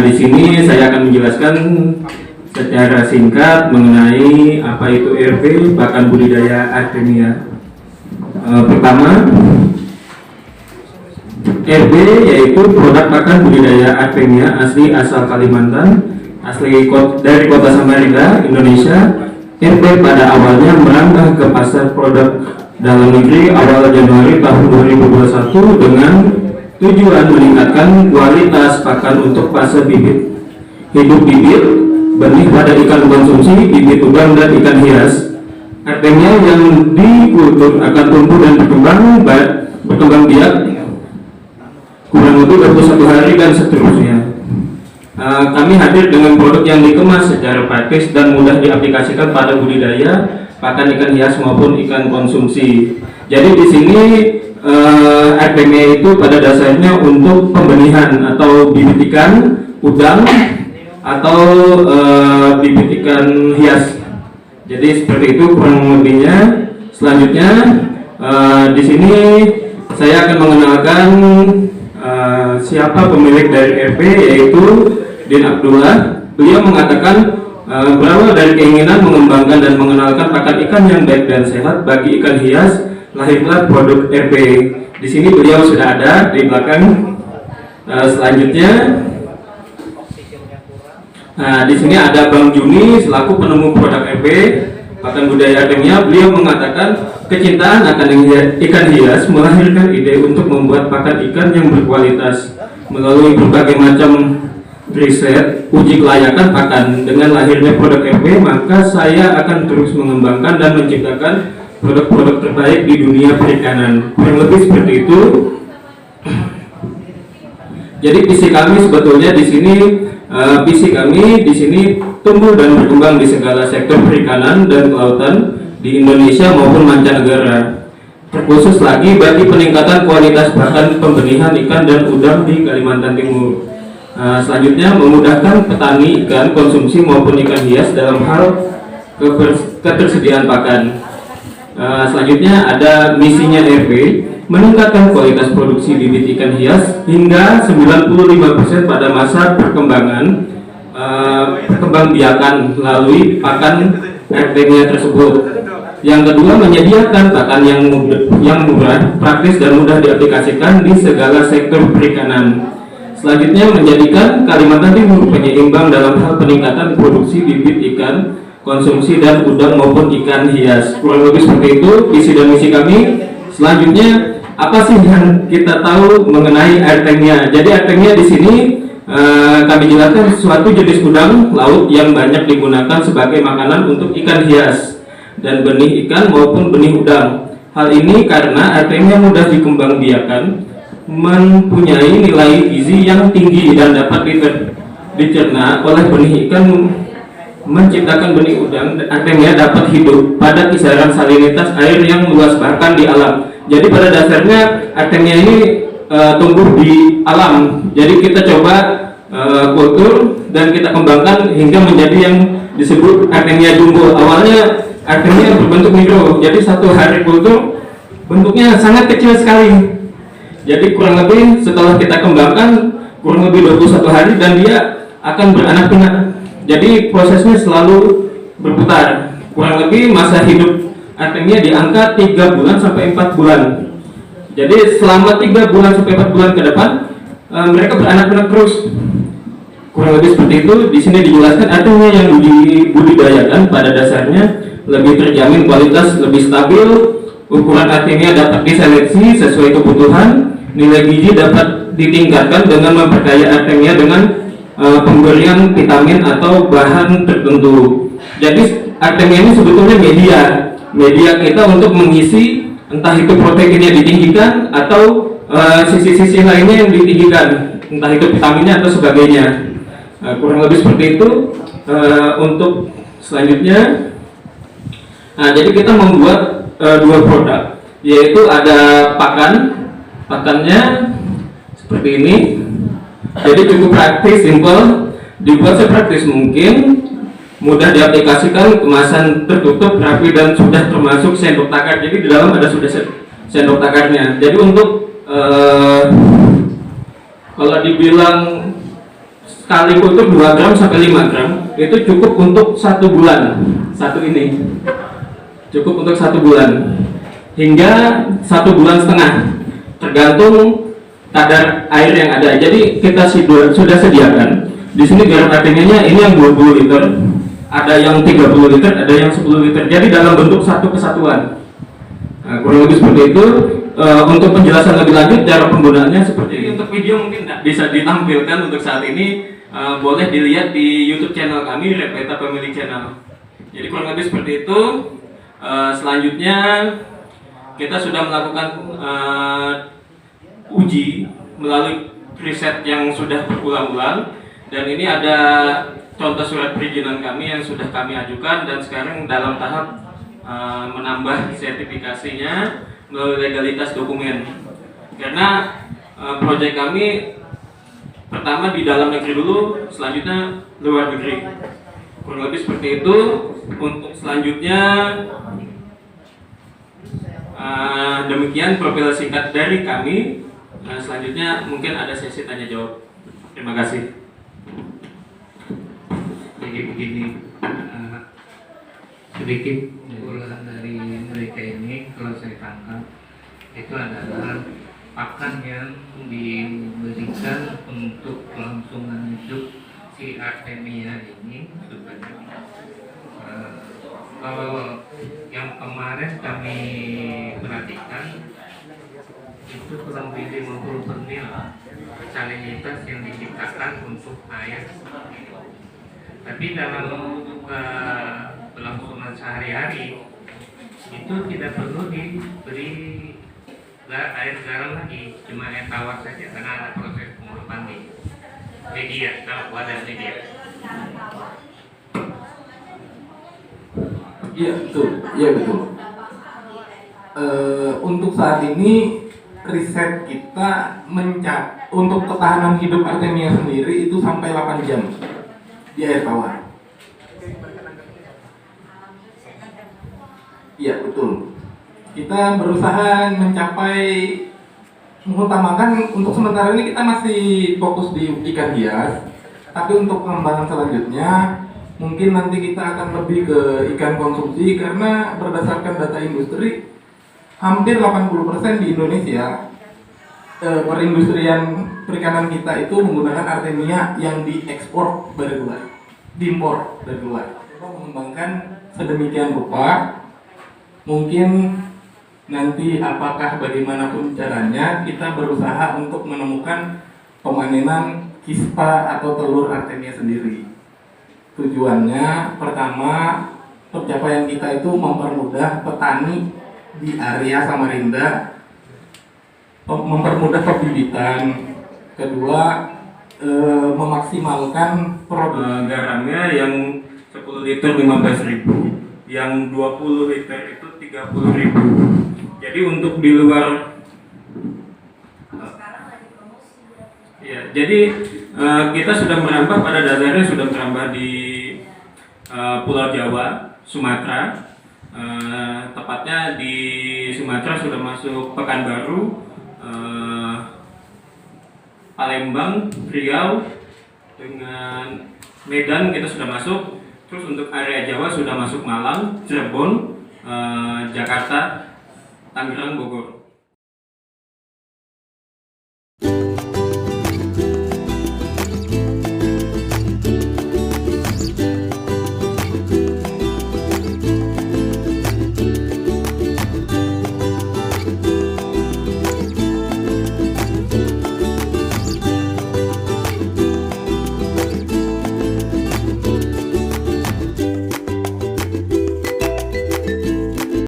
Di sini saya akan menjelaskan secara singkat mengenai apa itu RB, pakan budidaya Artemia. Pertama, RB yaitu produk pakan budidaya Artemia asli asal Kalimantan, dari kota Samarinda, Indonesia. RB pada awalnya merambah ke pasar produk dalam negeri awal Januari tahun 2021 dengan tujuan meningkatkan kualitas pakan untuk fase bibit, hidup bibit, benih pada ikan konsumsi, bibit udang dan ikan hias. Artemia yang dikultur akan tumbuh dan berkembang biak kurang lebih 21 hari dan seterusnya. Kami hadir dengan produk yang dikemas secara praktis dan mudah diaplikasikan pada budidaya pakan ikan hias maupun ikan konsumsi. Jadi di sini Artemia itu pada dasarnya untuk pembenihan atau bibit ikan udang atau bibit ikan hias. Jadi seperti itu kurang lebihnya. Selanjutnya di sini saya akan mengenalkan siapa pemilik dari RB, yaitu Din Abdullah. Beliau mengatakan berawal dari keinginan mengembangkan dan mengenalkan pakan ikan yang baik dan sehat bagi ikan hias, lahirlah produk RB. Di sini beliau sudah ada di belakang. Selanjutnya, di sini ada Bang Juni selaku penemu produk RB pakan budidaya Artemia. Beliau mengatakan kecintaan akan ikan hias melahirkan ide untuk membuat pakan ikan yang berkualitas melalui berbagai macam riset, uji kelayakan pakan. Dengan lahirnya produk RB, maka saya akan terus mengembangkan dan menciptakan produk-produk terbaik di dunia perikanan. Kurang lebih seperti itu. Jadi visi kami sebetulnya di sini, tumbuh dan berkembang di segala sektor perikanan dan kelautan di Indonesia maupun mancanegara. Terkhusus lagi bagi peningkatan kualitas pakan pembenihan ikan dan udang di Kalimantan Timur. Selanjutnya, memudahkan petani ikan konsumsi maupun ikan hias dalam hal ketersediaan pakan. Selanjutnya ada misinya RB, meningkatkan kualitas produksi bibit ikan hias hingga 95% pada masa perkembangbiakan melalui pakan Artemia tersebut. Yang kedua, menyediakan pakan yang murah, praktis dan mudah diaplikasikan di segala sektor perikanan. Selanjutnya, menjadikan Kalimantan Timur penyeimbang dalam hal peningkatan produksi bibit ikan konsumsi dan udang maupun ikan hias. Kurang lebih seperti itu visi dan misi kami. Selanjutnya, apa sih yang kita tahu mengenai Artemia? Jadi Artemia di sini kami jelaskan suatu jenis udang laut yang banyak digunakan sebagai makanan untuk ikan hias dan benih ikan maupun benih udang. Hal ini karena Artemia mudah dikembangbiakan, mempunyai nilai gizi yang tinggi dan dapat dicerna oleh benih ikan. Menciptakan benih udang, Artemia dapat hidup pada kisaran salinitas air yang luas bahkan di alam. Jadi pada dasarnya Artemia ini tumbuh di alam. Jadi kita coba kultur dan kita kembangkan hingga menjadi yang disebut Artemia jumbo. Awalnya Artemia berbentuk mikro, jadi satu hari kultur bentuknya sangat kecil sekali. Jadi kurang lebih setelah kita kembangkan kurang lebih 21 hari dan dia akan beranak pinak. Jadi prosesnya selalu berputar. Kurang lebih masa hidup Artemia di angka 3 bulan sampai 4 bulan. Jadi selama 3 bulan sampai 4 bulan ke depan mereka beranak pinak terus. Kurang lebih seperti itu. Di sini dijelaskan Artemia yang dibudidayakan pada dasarnya lebih terjamin kualitas, lebih stabil. Ukuran Artemia dapat diseleksi sesuai kebutuhan. Nilai gizi dapat ditingkatkan dengan memperdaya Artemia dengan pemberian vitamin atau bahan tertentu. Jadi Artemia ini sebetulnya media kita untuk mengisi, entah itu proteinnya ditinggikan atau sisi-sisi lainnya yang ditinggikan, entah itu vitaminnya atau sebagainya. Kurang lebih seperti itu. Untuk selanjutnya, jadi kita membuat 2 produk, yaitu ada pakannya seperti ini. Jadi cukup praktis, simple, dibuat sepraktis mungkin, mudah diaplikasikan, kemasan tertutup, rapi dan sudah termasuk sendok takar. Jadi di dalam ada sudah sendok takarnya. Jadi untuk kalau dibilang sekali kultur 2 gram sampai 5 gram itu cukup untuk 1 bulan. Satu ini cukup untuk 1 bulan hingga 1,5 bulan, tergantung kadar air yang ada. Jadi kita sudah sediakan di sini garam artemianya ini yang 20 liter, ada yang 30 liter, ada yang 10 liter. Jadi dalam bentuk satu kesatuan. Nah, kurang lebih seperti itu. Untuk penjelasan lebih lanjut cara penggunaannya seperti ini. Untuk video mungkin tidak bisa ditampilkan untuk saat ini. Boleh dilihat di YouTube channel kami, Repeta Family Channel. Jadi kurang lebih seperti itu. Selanjutnya kita sudah melakukan uji melalui riset yang sudah berulang-ulang, dan ini ada contoh surat perizinan kami yang sudah kami ajukan dan sekarang dalam tahap menambah sertifikasinya melalui legalitas dokumen. Karena proyek kami pertama di dalam negeri dulu, selanjutnya luar negeri. Kurang lebih seperti itu. Untuk selanjutnya demikian profil singkat dari kami. Selanjutnya mungkin ada sesi tanya jawab. Terima kasih. Jadi begini, sedikit ulang dari mereka ini, kalau saya tangkap itu adalah pakan yang diberikan untuk kelangsungan hidup si Artemia ini sebenarnya. Kalau yang kemarin kami perhatikan itu kurang lebih 50 penil salinitas yang diciptakan untuk air. Tapi dalam kelangsungan sehari-hari itu tidak perlu diberi air garam lagi, cuma air tawar saja karena ada proses penguapan di media, dalam wadah media. Iya betul, iya betul. Untuk saat ini riset kita untuk ketahanan hidup Artemia sendiri itu sampai 8 jam di air tawar. Iya betul. Kita berusaha mengutamakan untuk sementara ini kita masih fokus di ikan hias, tapi untuk pengembangan selanjutnya mungkin nanti kita akan lebih ke ikan konsumsi, karena berdasarkan data industri hampir 80% di Indonesia perindustrian perikanan kita itu menggunakan Artemia yang diekspor dari luar, diimpor dari luar. Kita mengembangkan sedemikian rupa, mungkin nanti apakah bagaimanapun caranya kita berusaha untuk menemukan pemanenan kispa atau telur Artemia sendiri. Tujuannya pertama, pencapaian kita itu mempermudah petani di area Samarinda, mempermudah pembibitan. Kedua, memaksimalkan produk garamnya yang 10 liter 15.000, yang 20 liter itu 30.000. Jadi untuk di luar, ya, jadi kita sudah merambah, pada dasarnya sudah merambah di Pulau Jawa, Sumatera, tepatnya di Sumatera sudah masuk Pekanbaru, Palembang, Riau, dengan Medan kita sudah masuk. Terus untuk area Jawa sudah masuk Malang, Cirebon, Jakarta, Tangerang, Bogor.